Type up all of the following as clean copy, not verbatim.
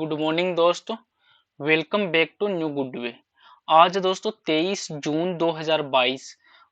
Good morning दोस्तों। Welcome back to new good way. आज दोस्तों 23 जून 2022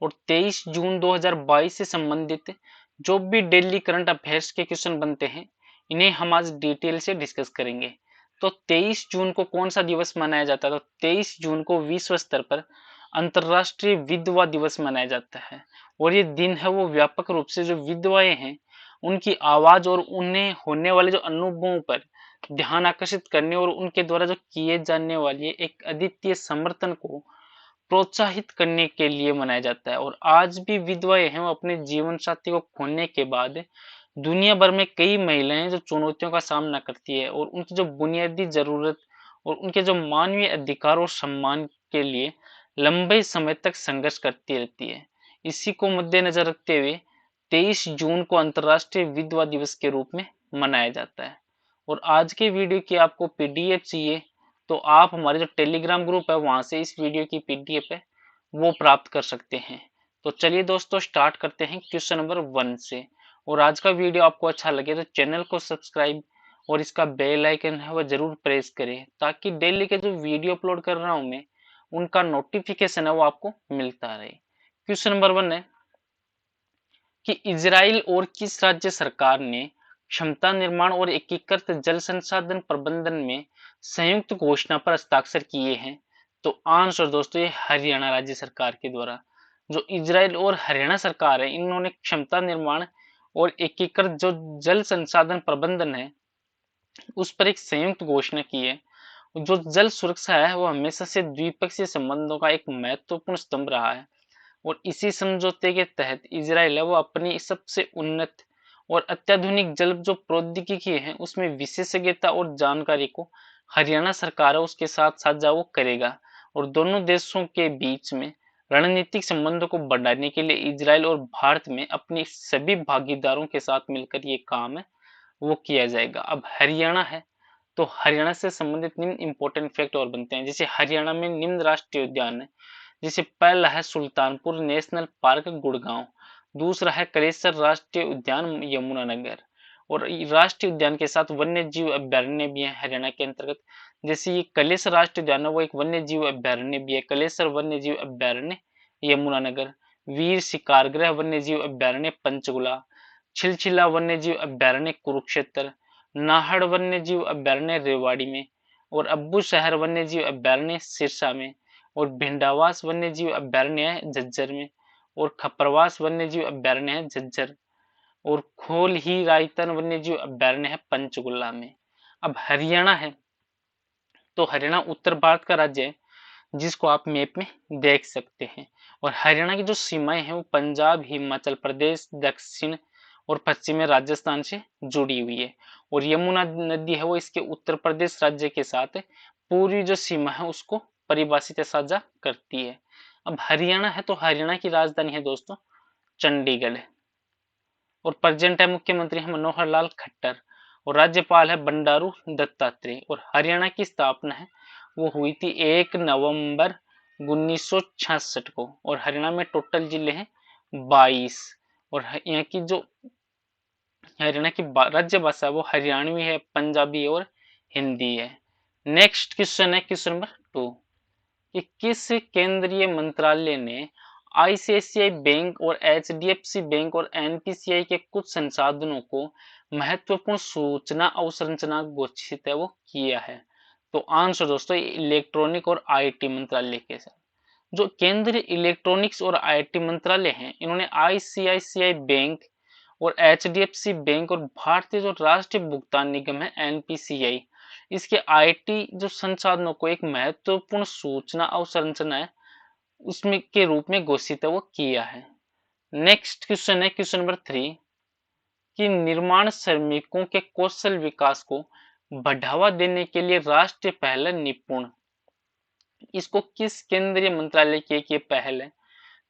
और 23 जून 2022 से संबंधित जो भी डेली करंट अफेयर्स के क्वेश्चन बनते हैं, इन्हें हम आज डिटेल से डिस्कस करेंगे। तो 23 जून को कौन सा दिवस मनाया जाता है? तो 23 जून को विश्व स्तर पर अंतर्राष्ट्रीय विधवा दिवस मनाया जाता है। और ये दिन है वो व्यापक रूप से जो विधवाएं हैं उनकी आवाज और उन्हें होने वाले जो अनुभवों पर ध्यान आकर्षित करने और उनके द्वारा जो किए जाने वाले एक अद्वितीय समर्थन को प्रोत्साहित करने के लिए मनाया जाता है। और आज भी विधवाएं हैं वो अपने जीवन साथी को खोने के बाद दुनिया भर में कई महिलाएं जो चुनौतियों का सामना करती है और उनकी जो बुनियादी जरूरत और उनके जो मानवीय अधिकार और सम्मान के लिए लंबे समय तक संघर्ष करती रहती है। इसी को मद्देनजर रखते हुए 23 जून को अंतर्राष्ट्रीय विधवा दिवस के रूप में मनाया जाता है। और आज के वीडियो की आपको पीडीएफ चाहिए तो आप हमारे जो टेलीग्राम ग्रुप है वहां से इस वीडियो की पीडीएफ है वो प्राप्त कर सकते हैं। तो चलिए दोस्तों स्टार्ट करते हैं क्वेश्चन नंबर 1 से। और आज का वीडियो आपको अच्छा लगे तो चैनल को सब्सक्राइब और इसका बेल आइकन है वह जरूर प्रेस करें ताकि डेली के जो वीडियो अपलोड कर रहा हूं मैं उनका नोटिफिकेशन है वो आपको मिलता रहे। क्वेश्चन नंबर 1 है कि इजराइल और किस राज्य सरकार ने क्षमता निर्माण और एकीकृत जल संसाधन प्रबंधन में संयुक्त घोषणा पर हस्ताक्षर किए हैं? तो आंसर दोस्तों ये हरियाणा राज्य सरकार के द्वारा। जो इजराइल और हरियाणा सरकार है इन्होंने क्षमता निर्माण और एकीकृत जो जल संसाधन प्रबंधन है उस पर एक संयुक्त घोषणा की है। जो जल सुरक्षा है वो हमेशा से द्विपक्षीय संबंधों का एक महत्वपूर्ण स्तंभ रहा है। और इसी समझौते के तहत इजराइल है वो अपनी सबसे उन्नत और अत्याधुनिक जल जो प्रौद्योगिकी है उसमें विशेषज्ञता और जानकारी को हरियाणा सरकार है उसके साथ साझा वो करेगा। और दोनों देशों के बीच में रणनीतिक संबंधों को बढ़ाने के लिए इजराइल और भारत में अपनी सभी भागीदारों के साथ मिलकर ये काम है वो किया जाएगा। अब हरियाणा है तो हरियाणा से संबंधित निम्न इंपॉर्टेंट फैक्ट और बनते हैं। जैसे हरियाणा में निम्न राष्ट्रीय उद्यान है। जैसे पहला है सुल्तानपुर नेशनल पार्क गुड़गांव, दूसरा है कलेसर राष्ट्रीय उद्यान यमुनानगर। और राष्ट्रीय उद्यान के साथ वन्य जीव अभ्यारण्य भी है हरियाणा के अंतर्गत। जैसे ये कलेसर राष्ट्रीय उद्यान है वो एक वन्य जीव अभ्यारण्य भी है, कलेसर वन्य जीव अभ्यारण्य यमुनानगर। वीर शिकारगृह वन्य जीव अभ्यारण्य पंचकुला, छिलछिला वन्य जीव अभ्यारण्य कुरुक्षेत्र, नाहड़ वन्य जीव अभ्यारण्य रेवाड़ी में, और अब्बू शहर वन्य जीव अभ्यारण्य सिरसा में, और भिंडावास वन्य जीव अभ्यारण्य है झज्जर में, और खपरवास वन्य जीव अभ्यारण्य है झज्जर, और खोल ही रायतन वन्य जीव अभ्यारण्य है पंचकुला में। अब हरियाणा है तो हरियाणा उत्तर भारत का राज्य है जिसको आप मैप में देख सकते हैं। और हरियाणा की जो सीमाएं हैं वो पंजाब, हिमाचल प्रदेश, दक्षिण और पश्चिम में राजस्थान से जुड़ी हुई है। और यमुना नदी है वो इसके उत्तर प्रदेश राज्य के साथ पूरी जो सीमा है उसको परिभाषित साझा करती है। अब हरियाणा है तो हरियाणा की राजधानी है दोस्तों चंडीगढ़। और प्रेजेंट है मुख्यमंत्री है मनोहर लाल खट्टर और राज्यपाल है बंडारू दत्तात्रेय। और हरियाणा की स्थापना है वो हुई थी 1 नवंबर 1966 को। और हरियाणा में टोटल जिले हैं 22। और यहाँ की जो हरियाणा की राज्य भाषा है वो हरियाणवी है, पंजाबी और हिंदी है। नेक्स्ट क्वेश्चन है क्वेश्चन नंबर 2 कि किस केंद्रीय मंत्रालय ने आईसीआईसीआई बैंक और एचडीएफसी बैंक और एनपीसीआई के कुछ संसाधनों को महत्वपूर्ण सूचना अवसंरचना घोषित है वो किया है? तो आंसर दोस्तों इलेक्ट्रॉनिक और आईटी मंत्रालय के साथ। जो केंद्रीय इलेक्ट्रॉनिक्स और आईटी मंत्रालय है इन्होंने आईसीआईसीआई बैंक और एचडीएफसी बैंक और भारतीय जो राष्ट्रीय भुगतान निगम है एनपीसीआई इसके आईटी जो संसाधनों को एक महत्वपूर्ण सूचना अवसंरचना है उसमें के रूप में घोषित है वो किया है। नेक्स्ट क्वेश्चन है क्वेश्चन नंबर 3 कि निर्माण श्रमिकों के कौशल विकास को बढ़ावा देने के लिए राष्ट्रीय पहल निपुण, इसको किस केंद्रीय मंत्रालय की एक ये पहल है?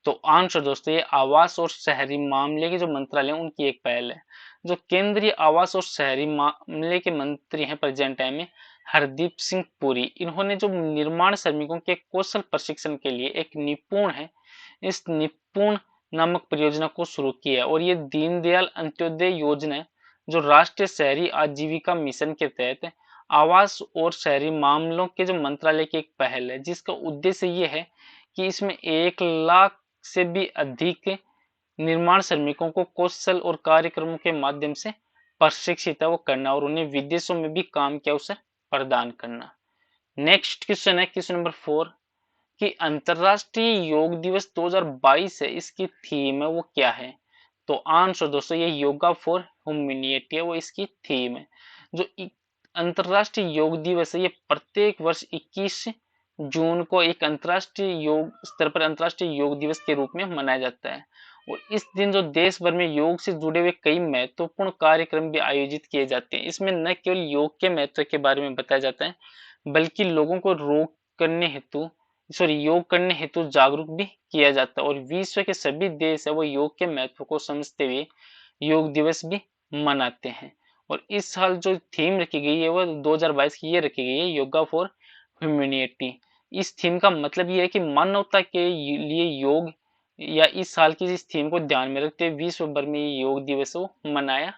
तो आंसर दोस्तों ये आवास और शहरी मामले के जो मंत्रालय है उनकी एक पहल है। जो केंद्रीय आवास और शहरी मामले के मंत्री हैं प्रेजेंट टाइम में हरदीप सिंह पुरी, इन्होंने जो निर्माण श्रमिकों के कौशल प्रशिक्षण के लिए एक निपुण है इस निपुण नामक परियोजना को शुरू किया। और ये दीनदयाल अंत्योदय योजना जो राष्ट्रीय शहरी आजीविका मिशन के तहत आवास और शहरी मामलों के जो मंत्रालय की एक पहल है, जिसका उद्देश्य ये है कि इसमें 1 लाख से भी अधिक निर्माण श्रमिकों को कौशल और कार्यक्रमों के माध्यम से प्रशिक्षित है वो करना और उन्हें विदेशों में भी काम के अवसर प्रदान करना। नेक्स्ट क्वेश्चन है क्वेश्चन नंबर 4 कि अंतरराष्ट्रीय योग दिवस 2022 है, इसकी थीम है वो क्या है? तो आंसर दोस्तों ये योगा फॉर ह्यूमैनिटी है, वो इसकी थीम है। जो अंतरराष्ट्रीय योग दिवस है ये प्रत्येक वर्ष 21 जून को एक अंतरराष्ट्रीय योग स्तर पर अंतरराष्ट्रीय योग दिवस के रूप में मनाया जाता है और इस दिन जो देश भर में योग से जुड़े हुए कई महत्वपूर्ण कार्यक्रम भी आयोजित किए जाते हैं। इसमें न केवल योग के महत्व के बारे में बताया जाता है बल्कि लोगों को योग करने हेतु जागरूक भी किया जाता है और विश्व के सभी देश है वो योग के महत्व को समझते हुए योग दिवस भी मनाते हैं। और इस साल जो थीम रखी गई है वो 2022 की ये रखी गई है योगा फॉर ह्यूमैनिटी। इस थीम का मतलब ये है कि मानवता के लिए योग या इस साल की इस थीम को ध्यान में रखते हुए विश्व भर में ये योग दिवस को मनाया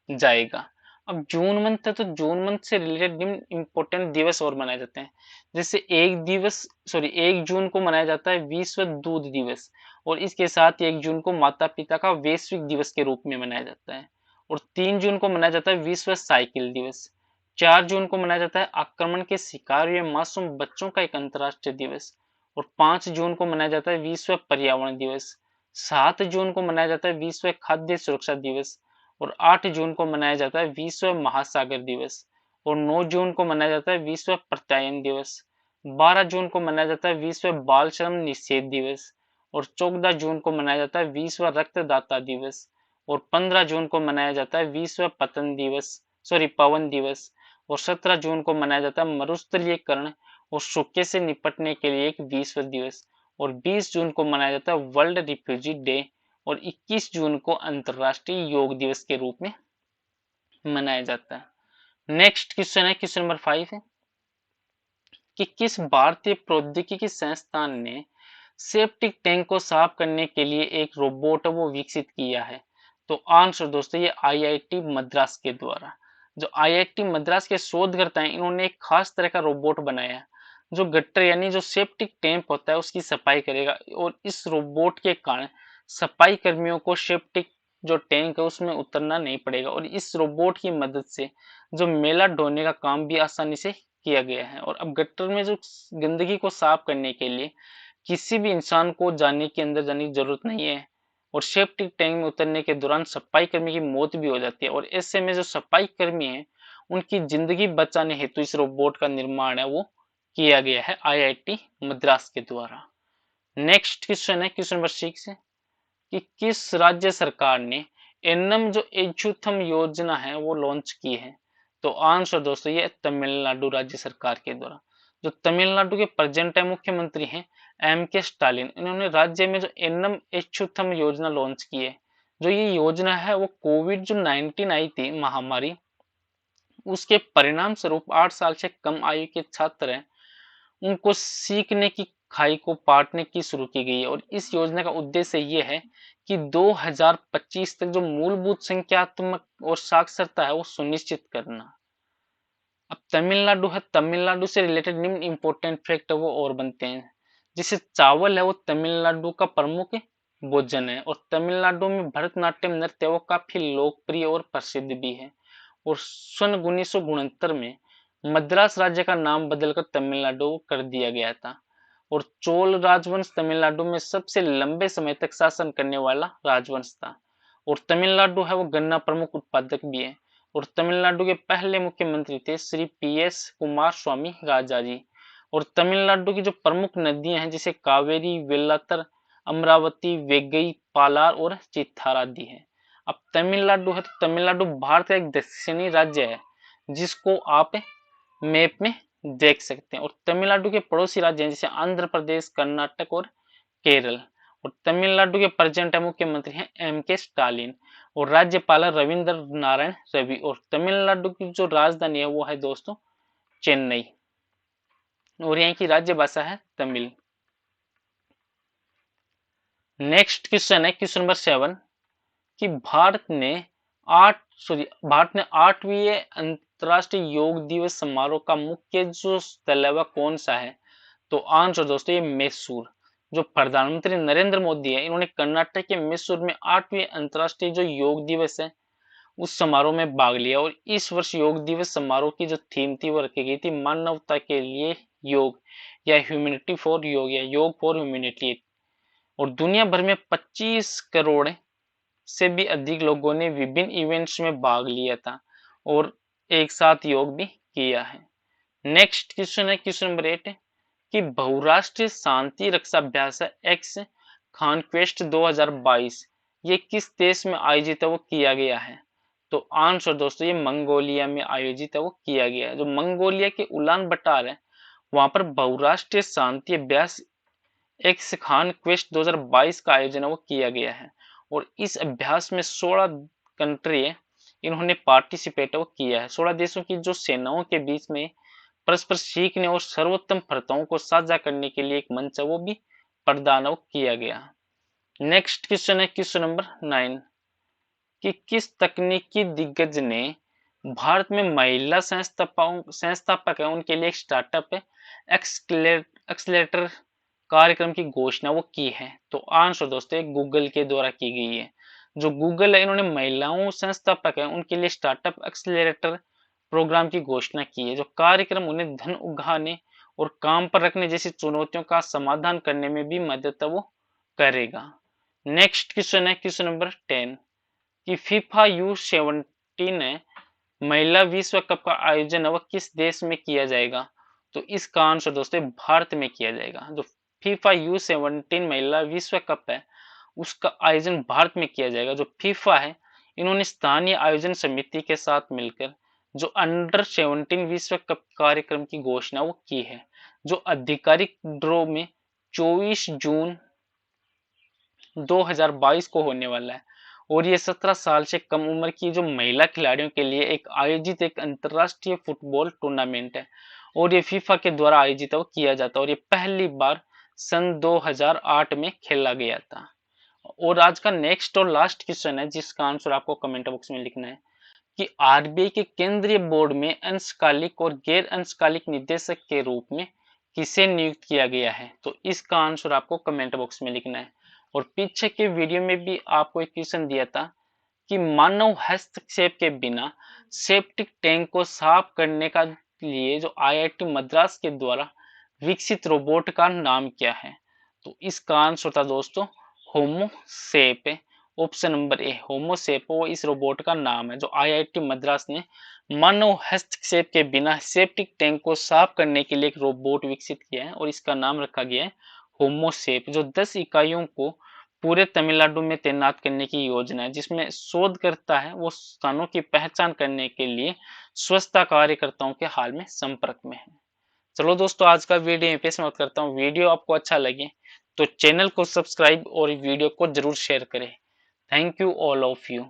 जाएगा। अब जून मंथ है तो जून मंथ से रिलेटेड इम्पोर्टेंट दिवस और मनाए जाते हैं। जैसे 1 जून को मनाया जाता है विश्व दूध दिवस और इसके साथ 1 जून को माता पिता का वैश्विक दिवस के रूप में मनाया जाता है और 3 जून को मनाया जाता है विश्व साइकिल दिवस। 4 जून को मनाया जाता है आक्रमण के शिकार हुए मासूम बच्चों का एक अंतर्राष्ट्रीय दिवस और 5 जून को मनाया जाता है विश्व पर्यावरण दिवस। 7 जून को मनाया जाता है विश्व खाद्य सुरक्षा दिवस और 8 जून को मनाया जाता है विश्व महासागर दिवस और 9 जून को मनाया जाता है विश्व प्रत्यायन दिवस। 12 जून को मनाया जाता है विश्व बाल श्रम निषेध दिवस और 14 जून को मनाया जाता है विश्व रक्तदाता दिवस और 15 जून को मनाया जाता है विश्व पवन दिवस और 17 जून को मनाया जाता है मरुस्थलीकरण और सूखे से निपटने के लिए एक विश्व दिवस और 20 जून को मनाया जाता है वर्ल्ड रिफ्यूजी डे और 21 जून को अंतरराष्ट्रीय योग दिवस के रूप में मनाया जाता है। नेक्स्ट क्वेश्चन है क्वेश्चन नंबर 5 है कि किस भारतीय प्रौद्योगिकी संस्थान ने सेप्टिक टैंक को साफ करने के लिए एक रोबोट वो विकसित किया है? तो आंसर दोस्तों ये आईआईटी मद्रास के द्वारा। जो आईआईटी मद्रास के शोधकर्ता हैं इन्होंने एक खास तरह का रोबोट बनाया जो गट्टर यानी जो सेप्टिक टैंक होता है उसकी सफाई करेगा और इस रोबोट के कारण सफाई कर्मियों को सेप्टिक जो टैंक है उसमें उतरना नहीं पड़ेगा और इस रोबोट की मदद से जो मेला ढोने का काम भी आसानी से किया गया है। और अब गट्टर में जो गंदगी को साफ करने के लिए किसी भी इंसान को अंदर जाने की जरूरत नहीं है और सेप्टिक टैंक में उतरने के दौरान सफाई कर्मी की मौत भी हो जाती है और ऐसे में जो सफाई कर्मी है उनकी जिंदगी बचाने हेतु इस रोबोट का निर्माण है वो किया गया है आईआईटी मद्रास के द्वारा। नेक्स्ट क्वेश्चन है क्वेश्चन नंबर 6 है कि किस राज्य सरकार ने एनम जो एजुथम योजना है वो लॉन्च की है? तो आंसर दोस्तों ये तमिलनाडु राज्य सरकार के द्वारा। जो तमिलनाडु के प्रेजेंट है मुख्यमंत्री हैं के स्टालिन, इन्होंने राज्य में जो एनम एजुथम योजना लॉन्च की है। जो ये योजना है वो कोविड जो 19 आई थी महामारी उसके परिणाम स्वरूप 8 साल से कम आयु के छात्र हैं उनको सीखने की खाई को पाटने की शुरू की गई है और इस योजना का उद्देश्य ये है कि 2025 तक जो मूलभूत संख्यात्मक और साक्षरता है वो सुनिश्चित करना। अब तमिलनाडु है, तमिलनाडु से रिलेटेड निम्न इंपॉर्टेंट फैक्ट वो और बनते हैं। जैसे चावल है वो तमिलनाडु का प्रमुख भोजन है और तमिलनाडु में भरतनाट्यम नृत्य वो काफी लोकप्रिय और प्रसिद्ध भी है और सन 1969 में मद्रास राज्य का नाम बदलकर तमिलनाडु कर दिया गया था और चोल राजवंश तमिलनाडु में सबसे लंबे समय तक शासन करने वाला राजवंश था और तमिलनाडु है वो गन्ना प्रमुख उत्पादक भी है और तमिलनाडु के पहले मुख्यमंत्री थे श्री पीएस कुमार स्वामी राजाजी। और तमिलनाडु की जो प्रमुख नदियां हैं जैसे कावेरी, वेल्लातर, अमरावती, वेगई, पालार और चित्थार आदि है। अब तमिलनाडु है तो तमिलनाडु भारत का एक दक्षिणी राज्य है जिसको आप मैप में देख सकते हैं और तमिलनाडु के पड़ोसी राज्य हैं जैसे आंध्र प्रदेश, कर्नाटक और केरल। और तमिलनाडु के प्रेजेंट मुख्यमंत्री हैं के स्टालिन और राज्यपाल रविंद्र नारायण रवि और तमिलनाडु की जो राजधानी है वो है दोस्तों चेन्नई और यहाँ की राज्य भाषा है तमिल। नेक्स्ट क्वेश्चन है क्वेश्चन नंबर 7 कि भारत ने 8वीं अंतर्राष्ट्रीय योग दिवस समारोह का मुख्य जो स्थल है वह कौन सा है? तो आंसर दोस्तों ये मैसूर। जो प्रधानमंत्री नरेंद्र मोदी है, इन्होंने कर्नाटक के मैसूर में 8वें अंतर्राष्ट्रीय जो योग दिवस है उस समारोह में भाग लिया। और इस वर्ष योग दिवस समारोह की जो थीम थी वो रखी गई थी मानवता के लिए योग, या ह्यूमैनिटी फॉर योग, या योग फॉर ह्यूमैनिटी। और दुनिया भर में 25 करोड़ से भी अधिक लोगों ने विभिन्न इवेंट्स में भाग लिया था और एक साथ योग भी किया है। नेक्स्ट क्वेश्चन है क्वेश्चन नंबर 8 कि बहुराष्ट्रीय शांति रक्षा अभ्यास एक्स कॉन्क्वेस्ट 2022 ये किस देश में आयोजित है वो किया गया है? तो आंसर दोस्तों ये मंगोलिया में आयोजित है वो किया गया है। जो मंगोलिया के उलान बटार है वहां पर बहुराष्ट्रीय शांति अभ्यास एक्स खान क्वेस्ट 2022 का आयोजन वो किया गया है। और इस अभ्यास में 16 कंट्री है इन्होंने पार्टिसिपेट वो किया है। 16 देशों की जो सेनाओं के बीच में परस्पर सीखने और सर्वोत्तम प्रथाओं को साझा करने के लिए एक मंच है वो भी प्रदान वो किया गया। नेक्स्ट क्वेश्चन है क्वेश्चन नंबर 9 कि किस तकनीकी दिग्गज ने भारत में महिला संस्थापक है उनके लिए एक स्टार्टअप है एक्सलेटर कार्यक्रम की घोषणा वो की है? तो आंसर दोस्तों गूगल के द्वारा की गई है। जो गूगल है इन्होंने महिलाओं संस्थापक है उनके लिए स्टार्टअप एक्सलेटर प्रोग्राम की घोषणा की है। जो कार्यक्रम उन्हें धन उगाने और काम पर रखने जैसी चुनौतियों का समाधान करने में भी मदद वो करेगा। नेक्स्ट क्वेश्चन है क्वेश्चन नंबर 10 कि फीफा U17 है महिला विश्व कप का आयोजन वह किस देश में किया जाएगा? तो इसका आंसर दोस्तों भारत में किया जाएगा। जो फीफा U17 महिला विश्व कप है उसका आयोजन भारत में किया जाएगा। जो फीफा है इन्होंने स्थानीय आयोजन समिति के साथ मिलकर जो अंडर 17 विश्व कप कार्यक्रम की घोषणा वो की है, जो आधिकारिक ड्रॉ में 24 जून 2022 को होने वाला है। और ये 17 साल से कम उम्र की जो महिला खिलाड़ियों के लिए एक आयोजित एक अंतरराष्ट्रीय फुटबॉल टूर्नामेंट है और ये फीफा के द्वारा आयोजित किया जाता है और ये पहली बार सन 2008 में खेला गया था। और आज का नेक्स्ट और लास्ट क्वेश्चन है जिसका आंसर आपको कमेंट बॉक्स में लिखना है कि आरबीआई के केंद्रीय बोर्ड में अंशकालिक और गैर अंशकालिक निदेशक के रूप में किसे नियुक्त किया गया है? तो इसका आंसर आपको कमेंट बॉक्स में लिखना है। और पीछे के वीडियो में भी आपको एक क्वेश्चन दिया था कि मानव हस्तक्षेप के बिना सेप्टिक टैंक को साफ करने का लिए जो आईआईटी मद्रास के द्वारा विकसित रोबोट का नाम क्या है? तो इसका आंसर था दोस्तों होमोसेप। ऑप्शन नंबर ए होमोसेप वो इस रोबोट का नाम है जो आईआईटी मद्रास ने मानव हस्तक्षेप के बिना सेप्टिक टैंक को साफ करने के लिए एक रोबोट विकसित किया है और इसका नाम रखा गया है होमोसेप। जो 10 इकाइयों को पूरे तमिलनाडु में तैनात करने की योजना है जिसमें शोध करता है वो स्थानों की पहचान करने के लिए स्वच्छता कार्यकर्ताओं के हाल में संपर्क में है। चलो दोस्तों आज का वीडियो यहीं पे समाप्त करता हूँ। वीडियो आपको अच्छा लगे तो चैनल को सब्सक्राइब और वीडियो को जरूर शेयर करें। Thank you all of you.